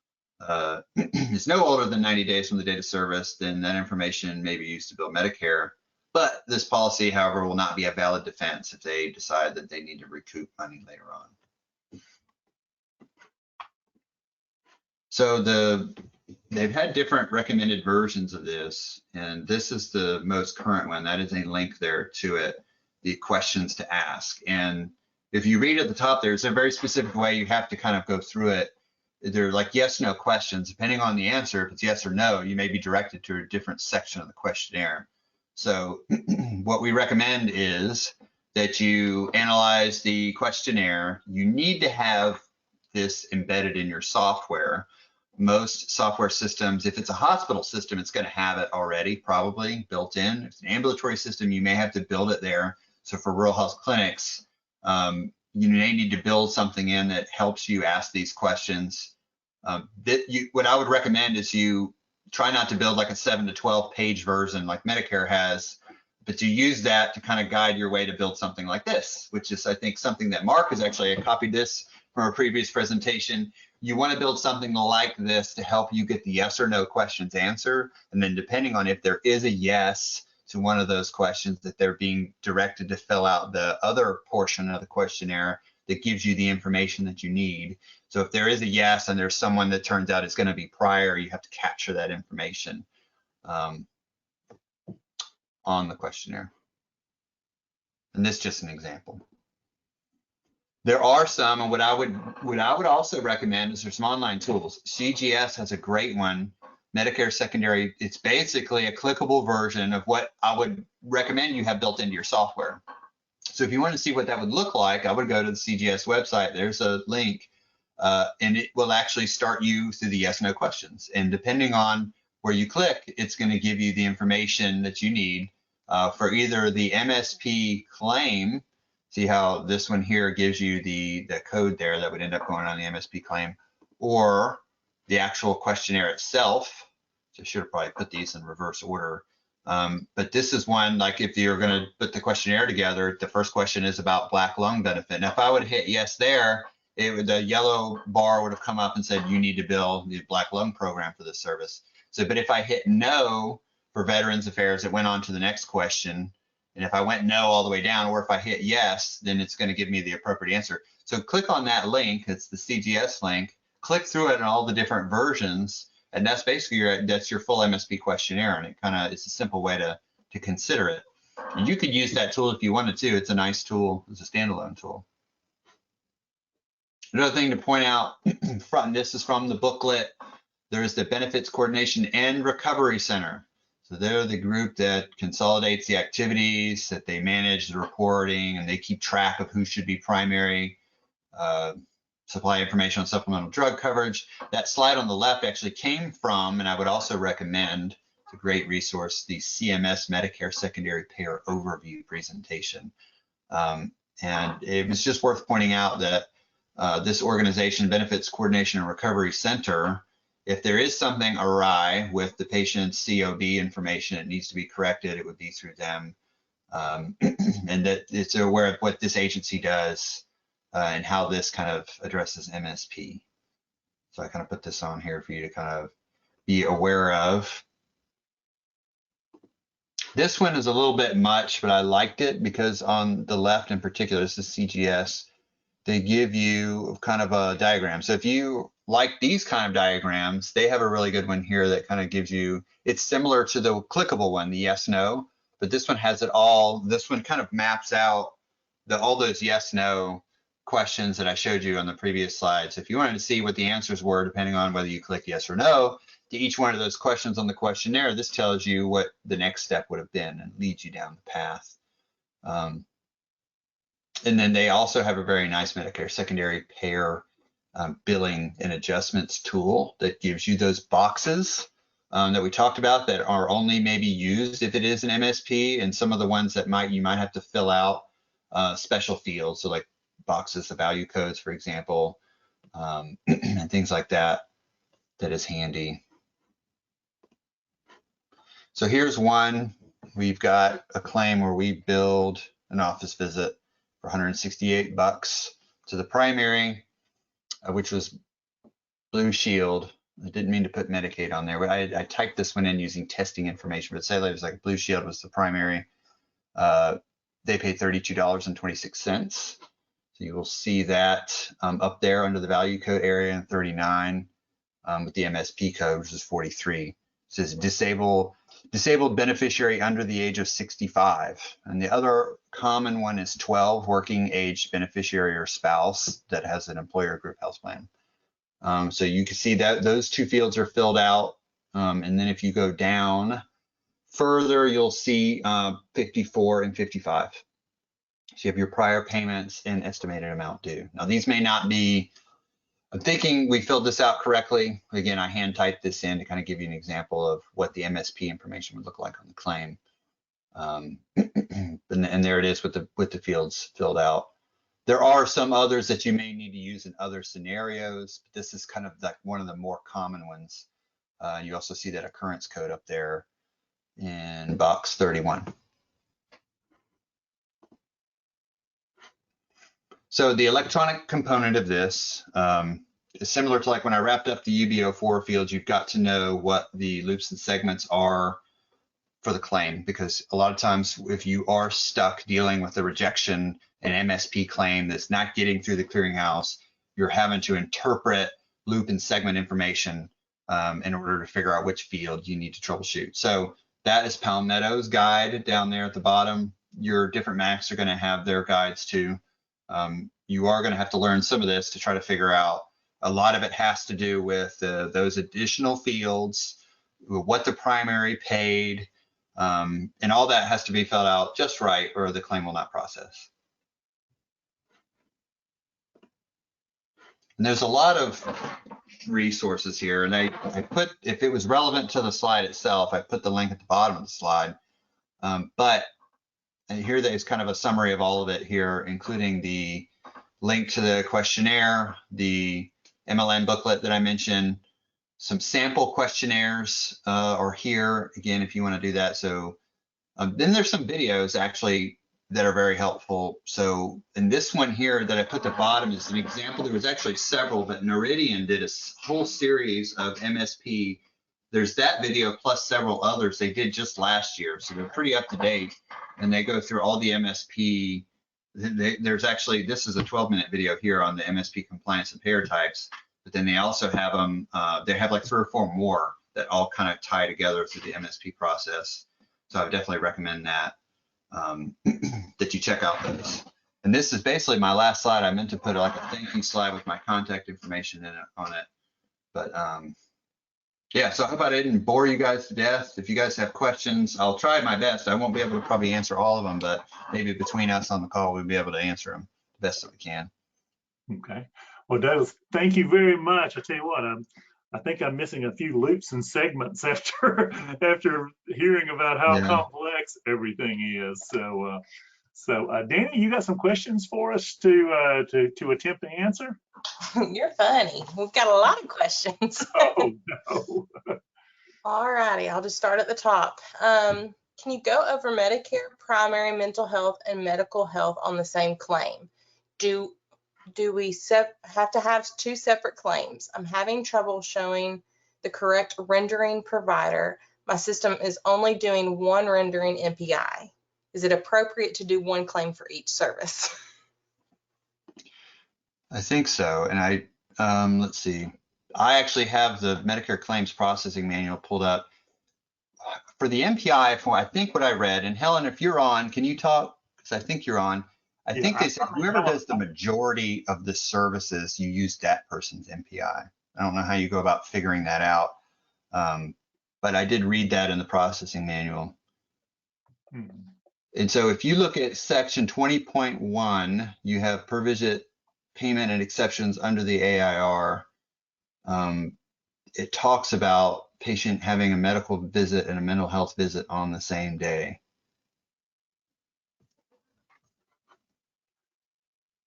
is no older than 90 days from the date of service, then that information may be used to bill Medicare. But this policy, however, will not be a valid defense if they decide that they need to recoup money later on. So they've had different recommended versions of this, and this is the most current one. That is a link there to it, the questions to ask. And if you read at the top, there's a very specific way you have to kind of go through it. They're like yes, no questions. Depending on the answer, if it's yes or no, you may be directed to a different section of the questionnaire. So what we recommend is that you analyze the questionnaire. You need to have this embedded in your software. Most software systems, if it's a hospital system, it's going to have it already probably built in. If it's an ambulatory system, you may have to build it there. So for rural health clinics, you may need to build something in that helps you ask these questions. What I would recommend is you try not to build like a 7 to 12 page version like Medicare has, but you use that to kind of guide your way to build something like this, which is, I think, something that Mark has actually, I copied this from a previous presentation. You want to build something like this to help you get the yes or no questions answered. And then depending on if there is a yes to one of those questions, that they're being directed to fill out the other portion of the questionnaire that gives you the information that you need. So if there is a yes and there's someone that turns out it's going to be prior, you have to capture that information on the questionnaire. And this is just an example. There are some, and what I would also recommend is there's some online tools. CGS has a great one, Medicare Secondary. It's basically a clickable version of what I would recommend you have built into your software. So if you want to see what that would look like, I would go to the CGS website. There's a link, and it will actually start you through the yes/no questions. And depending on where you click, it's going to give you the information that you need for either the MSP claim. See how this one here gives you the code there that would end up going on the MSP claim, or the actual questionnaire itself. So I should have probably put these in reverse order. But this is one, like if you're going to put the questionnaire together, the first question is about black lung benefit. Now, if I would hit yes there, the yellow bar would have come up and said, you need to bill the black lung program for this service. So, but if I hit no for Veterans Affairs, it went on to the next question. And if I went no all the way down, or if I hit yes, then it's going to give me the appropriate answer. So click on that link. It's the CGS link. Click through it in all the different versions. And that's basically that's your full MSP questionnaire, and it's a simple way to consider it. And you could use that tool if you wanted to. It's a nice tool. It's a standalone tool. Another thing to point out, this is from the booklet. There's the Benefits Coordination and Recovery Center. So they're the group that consolidates the activities, that they manage the reporting, and they keep track of who should be primary. Supply information on supplemental drug coverage. That slide on the left actually came from, and I would also recommend, it's a great resource, the CMS Medicare Secondary Payer Overview presentation. And it was just worth pointing out that this organization, Benefits Coordination and Recovery Center, if there is something awry with the patient's COB information, it needs to be corrected, it would be through them. And that it's aware of what this agency does and how this kind of addresses MSP. So I kind of put this on here for you to kind of be aware of. This one is a little bit much, but I liked it because on the left in particular, this is CGS, they give you kind of a diagram. So if you like these kind of diagrams, they have a really good one here that kind of gives you, it's similar to the clickable one, the yes, no, but this one has it all. This one kind of maps out all those yes, no questions that I showed you on the previous slides. If you wanted to see what the answers were, depending on whether you click yes or no, to each one of those questions on the questionnaire, this tells you what the next step would have been and leads you down the path. And then they also have a very nice Medicare secondary payer billing and adjustments tool that gives you those boxes that we talked about that are only maybe used if it is an MSP, and some of the ones that you might have to fill out special fields, so like boxes of value codes, for example, and things like that, that is handy. So here's one. We've got a claim where we billed an office visit for $168 to the primary, which was Blue Shield. I didn't mean to put Medicaid on there, but I typed this one in using testing information, but say it was like Blue Shield was the primary. They paid $32.26. So you will see that up there under the value code area in 39 with the MSP code, which is 43. It says disabled beneficiary under the age of 65. And the other common one is 12, working age beneficiary or spouse that has an employer group health plan. So you can see that those two fields are filled out. And then if you go down further, you'll see 54 and 55. So you have your prior payments and estimated amount due. Now these may not be, I'm thinking we filled this out correctly. Again, I hand typed this in to kind of give you an example of what the MSP information would look like on the claim. And there it is with the fields filled out. There are some others that you may need to use in other scenarios, but this is kind of like one of the more common ones. You also see that occurrence code up there in box 31. So the electronic component of this is similar to like when I wrapped up the UB04 fields. You've got to know what the loops and segments are for the claim, because a lot of times if you are stuck dealing with a rejection, an MSP claim that's not getting through the clearinghouse, you're having to interpret loop and segment information in order to figure out which field you need to troubleshoot. So that is Palmetto's guide down there at the bottom. Your different MACs are going to have their guides too. You are going to have to learn some of this to try to figure out. A lot of it has to do with those additional fields, what the primary paid, and all that has to be filled out just right, or the claim will not process. And there's a lot of resources here, and I put, if it was relevant to the slide itself, I put the link at the bottom of the slide. But here is kind of a summary of all of it here, including the link to the questionnaire, the MLN booklet that I mentioned, some sample questionnaires are here, again, if you want to do that. So then there's some videos actually that are very helpful. So in this one here that I put at the bottom is an example. There was actually several, but Noridian did a whole series of MSP. There's that video plus several others they did just last year. So they're pretty up to date, and they go through all the MSP. There's actually, this is a 12-minute video here on the MSP compliance and payer types, but then they also have them, they have like 3 or 4 more that all kind of tie together through the MSP process. So I would definitely recommend that, that you check out those. And this is basically my last slide. I meant to put like a thank you slide with my contact information in it, on it. But yeah, so I hope I didn't bore you guys to death. If you guys have questions, I'll try my best. I won't be able to probably answer all of them, but maybe between us on the call, we'll be able to answer them the best that we can. Okay. Well, Doug, thank you very much. I tell you what, I think I'm missing a few loops and segments after hearing about how complex everything is. So, Danny, you got some questions for us to attempt to answer? You're funny. We've got a lot of questions. Oh, no. All righty, I'll just start at the top. Can you go over Medicare, primary mental health, and medical health on the same claim? Do we have to have two separate claims? I'm having trouble showing the correct rendering provider. My system is only doing one rendering MPI. Is it appropriate to do one claim for each service? I think so. And let's see. I actually have the Medicare claims processing manual pulled up. For the MPI form, I think what I read, and Helen, if you're on, can you talk? Because I think you're on. I think they said whoever does the majority of the services, you use that person's MPI. I don't know how you go about figuring that out. But I did read that in the processing manual. And so if you look at section 20.1, you have per visit payment and exceptions under the AIR. It talks about patient having a medical visit and a mental health visit on the same day.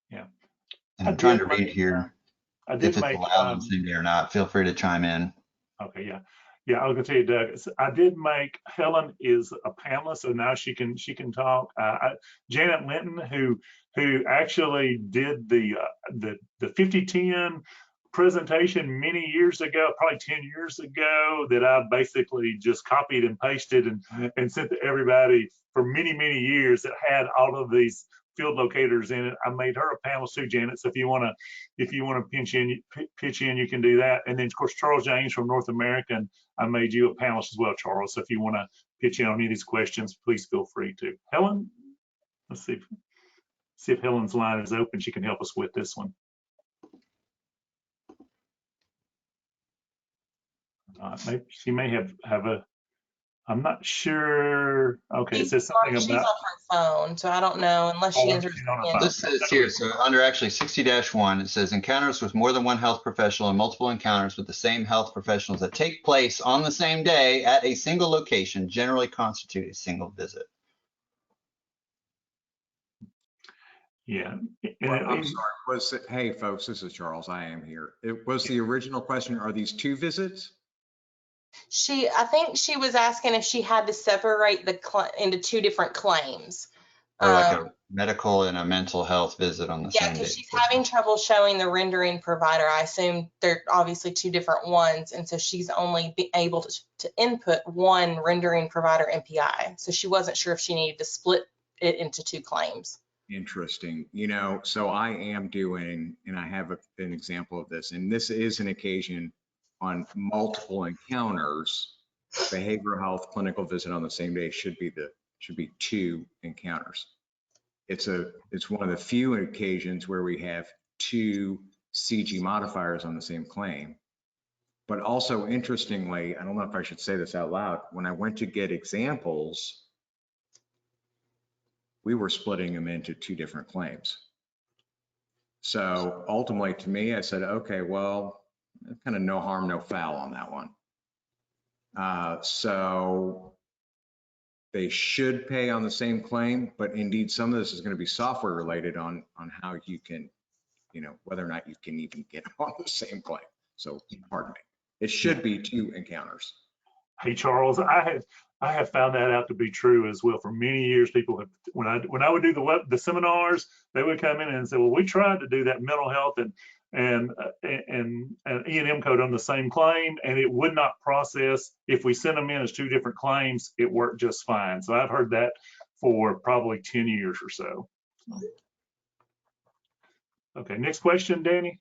Yeah. And I'm trying to read here if it's allowed on the same day or not. Feel free to chime in. Okay, yeah. Yeah, I was gonna tell you, Doug, I did make, Helen is a panelist, so now she can talk. Janet Linton, who actually did the 5010 presentation many years ago, probably 10 years ago, that I basically just copied and pasted and sent to everybody for many, many years, that had all of these field locators in it. I made her a panelist too, Janet. So if you want to pitch in, you can do that. And then of course Charles James from North American, I made you a panelist as well, Charles. So if you want to pitch in on any of these questions, please feel free to. Helen, let's see if Helen's line is open. She can help us with this one. Maybe she may have a. I'm not sure. Okay, it says something about. She's on her phone, so I don't know unless she enters. This says here, so under actually 60-1, it says encounters with more than one health professional and multiple encounters with the same health professionals that take place on the same day at a single location generally constitute a single visit. Yeah. Well, I'm sorry. Hey, folks, this is Charles. I am here. It was the original question. Are these two visits? I think she was asking if she had to separate into two different claims. Or like a medical and a mental health visit on the same day. Yeah, because she's having trouble showing the rendering provider. I assume they're obviously two different ones, and so she's only able to input one rendering provider MPI. So she wasn't sure if she needed to split it into two claims. Interesting. You know, so I am doing, and I have an example of this, and this is an occasion on multiple encounters. Behavioral health clinical visit on the same day should be two encounters. It's one of the few occasions where we have two CG modifiers on the same claim. But also interestingly, I don't know if I should say this out loud, when I went to get examples, we were splitting them into two different claims. So ultimately to me, I said, okay, well, kind of no harm, no foul on that one. So they should pay on the same claim, but indeed some of this is going to be software related on how you can, you know, whether or not you can even get on the same claim. So pardon me. It should be two encounters. Hey Charles, I have found that out to be true as well. For many years, people have, when I would do the seminars, they would come in and say, well, we tried to do that mental health and E&M code on the same claim, and it would not process. If we sent them in as two different claims, it worked just fine. So I've heard that for probably 10 years or so. Okay, next question, Danny.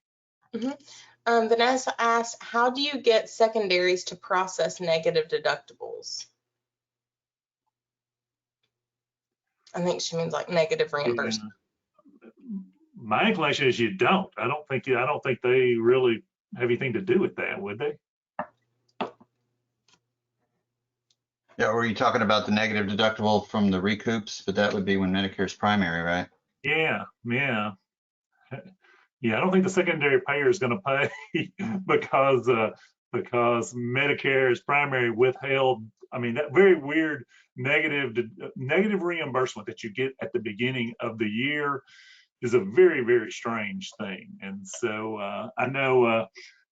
Vanessa asked, how do you get secondaries to process negative deductibles? I think she means like negative reimbursement. Yeah. My inclination is you don't. I don't think they really have anything to do with that, would they? Yeah, were you talking about the negative deductible from the recoups? But that would be when Medicare's primary, right? Yeah. Yeah, I don't think the secondary payer is going to pay because because Medicare is primary withheld. I mean, that very weird negative reimbursement that you get at the beginning of the year is a very, very strange thing. And so I know,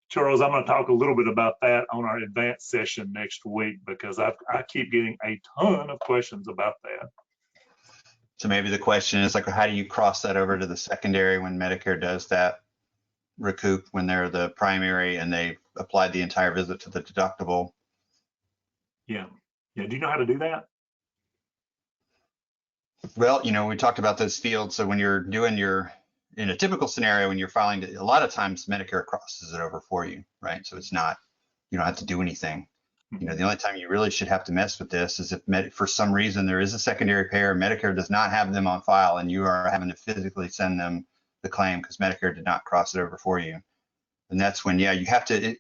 Charles, I'm going to talk a little bit about that on our advanced session next week, because I keep getting a ton of questions about that. So maybe the question is like, how do you cross that over to the secondary when Medicare does that recoup when they're the primary and they applied the entire visit to the deductible? Yeah. Yeah. Do you know how to do that? Well, you know, we talked about those fields. So when you're doing in a typical scenario, when you're filing, a lot of times Medicare crosses it over for you, right? So it's not, you don't have to do anything. You know, the only time you really should have to mess with this is if for some reason there is a secondary payer, Medicare does not have them on file, and you are having to physically send them the claim because Medicare did not cross it over for you. And that's when, yeah, you have to,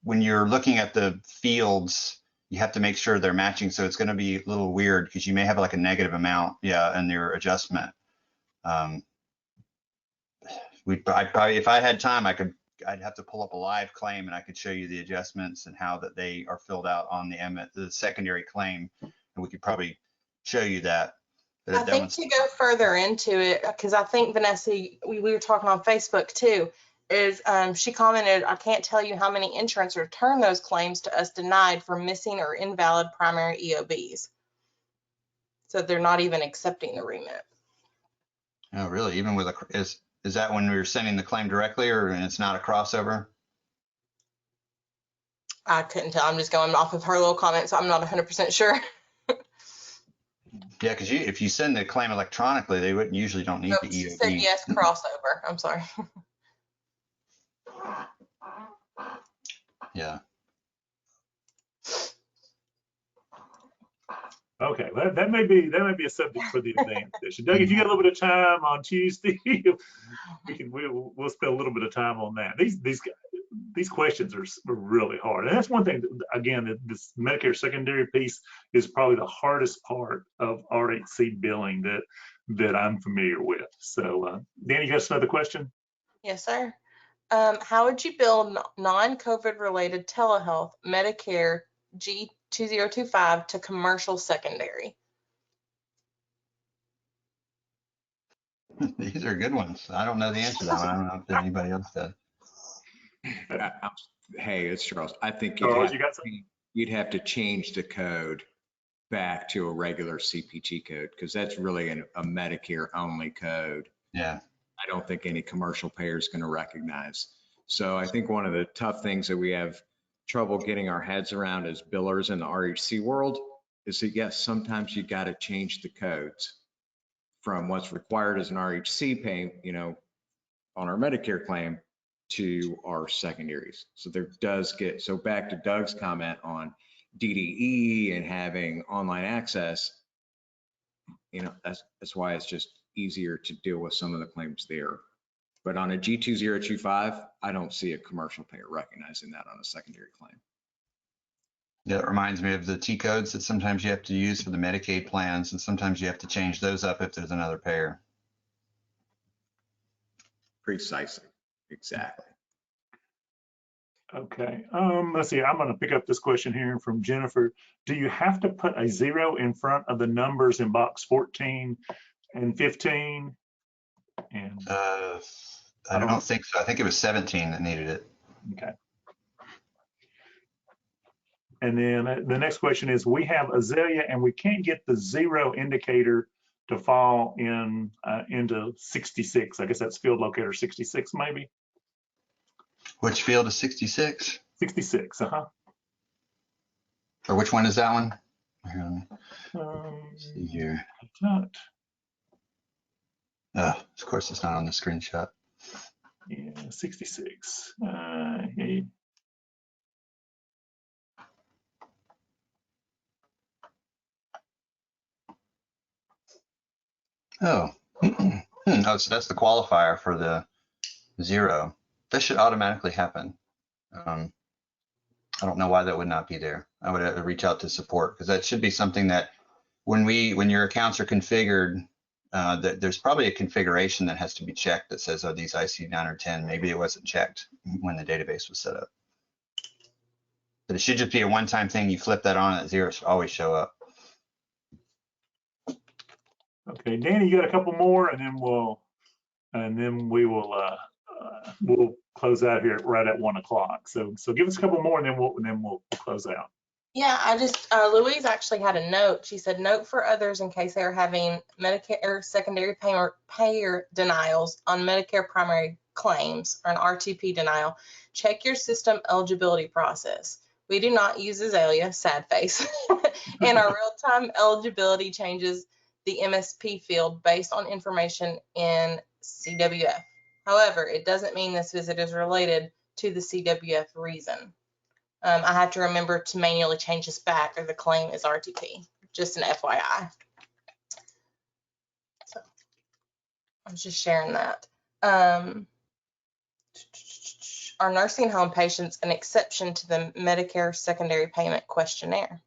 when you're looking at the fields, you have to make sure they're matching. So it's going to be a little weird because you may have like a negative amount, yeah, in your adjustment. I'd probably, if I had time, I'd have to pull up a live claim and I could show you the adjustments and how that they are filled out on the secondary claim, and we could probably show you that. I think to go further into it, because I think Vanessa, we were talking on Facebook too, is she commented, I can't tell you how many insurance return those claims to us denied for missing or invalid primary EOBs. So they're not even accepting the remit. Oh, really? Even with is that when we were sending the claim directly, or and it's not a crossover? I couldn't tell. I'm just going off of her little comment, so I'm not 100% sure. Yeah, because if you send the claim electronically, they wouldn't usually don't need the EOB. She said yes, crossover. I'm sorry. Yeah. Okay, well, that may be a subject for the advanced session. Doug, if you got a little bit of time on Tuesday, we'll spend a little bit of time on that. These questions are really hard, and that's one thing. Again, this Medicare secondary piece is probably the hardest part of RHC billing that I'm familiar with. So, Danny, you got another question? Yes, sir. How would you bill non-COVID related telehealth Medicare G2025 to commercial secondary? These are good ones. I don't know the answer to that one. I don't know if anybody else does. Hey, it's Charles. I think you'd have to change the code back to a regular CPT code, because that's really a Medicare only code. Yeah. I don't think any commercial payer is going to recognize. So I think one of the tough things that we have trouble getting our heads around as billers in the RHC world is that, yes, sometimes you got to change the codes from what's required as an RHC pay, you know, on our Medicare claim to our secondaries. So there does get, so back to Doug's comment on DDE and having online access, you know, that's why it's just easier to deal with some of the claims there. But on a G2025, I don't see a commercial payer recognizing that on a secondary claim. Yeah, it reminds me of the T codes that sometimes you have to use for the Medicaid plans, and sometimes you have to change those up if there's another payer. Precisely, exactly. Okay, let's see, I'm going to pick up this question here from Jennifer. Do you have to put a 0 in front of the numbers in box 14 and 15? And I don't think so. I think it was 17 that needed it. Okay. And then the next question is, we have Azalea and we can't get the 0 indicator to fall in into 66. I guess that's field locator 66 maybe. Which field is 66? 66, Or which one is that one? See here. Not. Oh, of course it's not on the screenshot. Yeah, 66. Oh. Oh, so that's the qualifier for the 0. That should automatically happen. I don't know why that would not be there. I would have to reach out to support, because that should be something that when your accounts are configured, that there's probably a configuration that has to be checked that says, are these IC9 or 10? Maybe it wasn't checked when the database was set up. But it should just be a one-time thing. You flip that on, that zero should always show up. Okay, Danny, you got a couple more, and then we will we'll close out here right at 1 o'clock. So give us a couple more, and then we'll close out. Yeah, I just, Louise actually had a note. She said, note for others in case they are having Medicare secondary payer denials on Medicare primary claims or an RTP denial. Check your system eligibility process. We do not use Azalea, sad face, and our real-time eligibility changes the MSP field based on information in CWF. However, it doesn't mean this visit is related to the CWF reason. I have to remember to manually change this back or the claim is RTP, just an FYI. So I was just sharing that. Are nursing home patients an exception to the Medicare secondary payment questionnaire?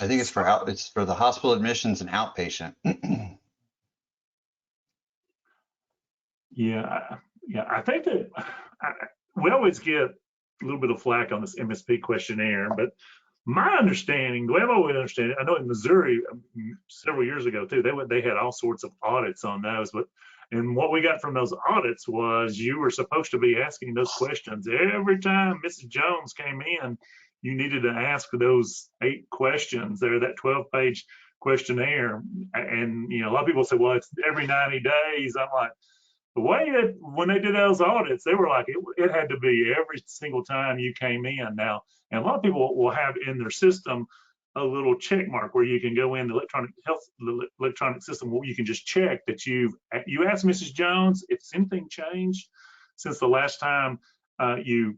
I think it's for the hospital admissions and outpatient. Yeah, I think that we always get a little bit of flack on this MSP questionnaire, but my understanding, the way I've always understood it, I know in Missouri several years ago too, they had all sorts of audits on those, and what we got from those audits was you were supposed to be asking those questions every time Mrs. Jones came in. You needed to ask those 8 questions there, that 12-page questionnaire, and a lot of people say, well, it's every 90 days. I'm like, the way when they did those audits, they were like, it had to be every single time you came in now. And a lot of people will have in their system a little check mark where you can go in the electronic system where you can just check that you asked Mrs. Jones if anything changed since the last time you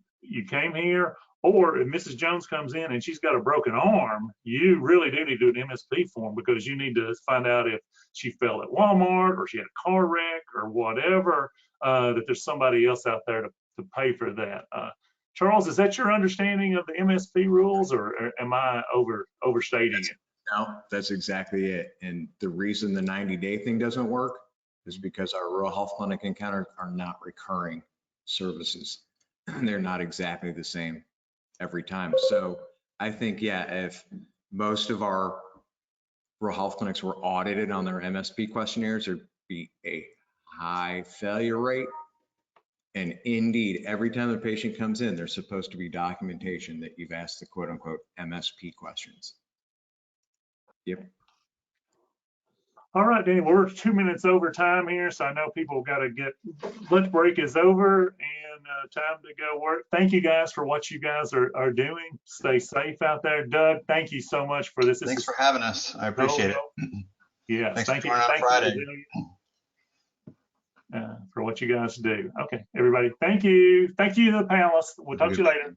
came here, or if Mrs. Jones comes in and she's got a broken arm, you really do need to do an MSP form because you need to find out if she fell at Walmart or she had a car wreck or whatever, that there's somebody else out there to pay for that. Charles, is that your understanding of the MSP rules, or am I overstating it? No, that's exactly it. And the reason the 90-day thing doesn't work is because our rural health clinic encounters are not recurring services. They're not exactly the same every time. So I think, yeah, if most of our rural health clinics were audited on their MSP questionnaires, there'd be a high failure rate. And indeed, every time the patient comes in, there's supposed to be documentation that you've asked the quote unquote MSP questions. Yep. All right, Danny, we're 2 minutes over time here, so I know people got to get, lunch break is over and time to go work. Thank you guys for what you guys are doing. Stay safe out there. Doug, thank you so much for this. Thanks for having us. I appreciate it. Yes, Thanks thank for you. coming on Friday. For what you guys do. Okay, everybody, thank you. Thank you to the panelists. We'll talk to you later.